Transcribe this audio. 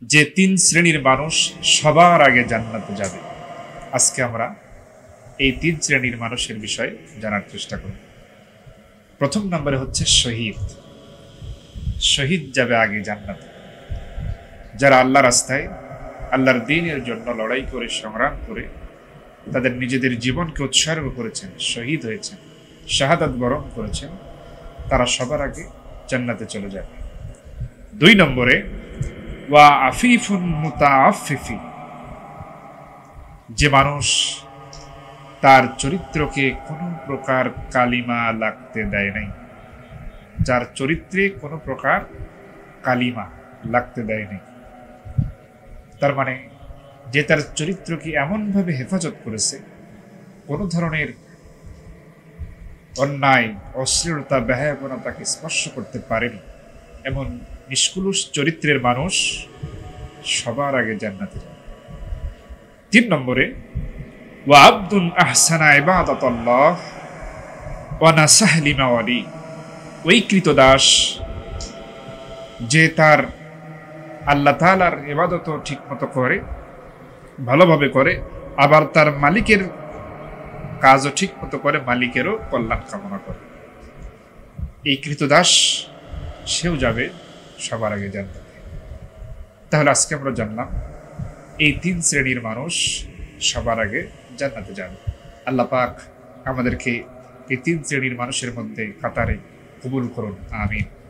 যে তিন শ্রেণীর মানুষ সবার আগে জান্নাতে যাবে, আজকে আমরা এই তিন শ্রেণীর মানুষের বিষয়ে জানার চেষ্টা করব। প্রথম নম্বরে হচ্ছে শহীদ। শহীদ যাবে আগে জান্নাতে। যারা আল্লাহ রাস্তায় আল্লাহর দ্বীনের জন্য লড়াই করে সংগ্রাম করে তাদের নিজেদের জীবনকে উৎসর্গ করেছেন, শহীদ হয়েছেন, শাহাদাত বরণ করেছেন, তারা সবার আগে জান্নাতে চলে যাবে। দুই নম্বরে ওয়া আফিফুন মুতাআফফিফি, যে মানুষ তার চরিত্রকে কোনো প্রকার কালিমা লাগতে দেয় নাই, যার চরিত্রে কোনো প্রকার কালিমা লাগতে দেয় নাই, তার মানে যে তার চরিত্রকে এমনভাবে হেফাজত করেছে কোনো ধরনের অন্যায়, অশ্লীলতা, বেহায়াপনা তাকে স্পর্শ করতে পারেনি, এমন নিষ্কুলুষ চরিত্রের মানুষ সবার আগে জান্নাতে যাবে। তিন নম্বরে ওয়া আবদুন আহসানা ইবাদাতাল্লাহ ওয়া নাসাহা লিমাওয়ালি, ওই কৃতদাস যে তার আল্লাহ তাআলার ইবাদত ঠিক মতো করে, ভালোভাবে করে, আবার তার মালিকের কাজও ঠিক মতো করে, মালিকেরও কল্যাণ কামনা করে, এই কৃতদাস সেও যাবে সবার আগে জান্নাতে। তাহলে আজকে আমরা জানলাম এই তিন শ্রেণীর মানুষ সবার আগে জান্নাতে যাবে। আল্লাহ পাক আমাদেরকে এই তিন শ্রেণীর মানুষের মধ্যে কাতারে কবুল করুন, আমিন।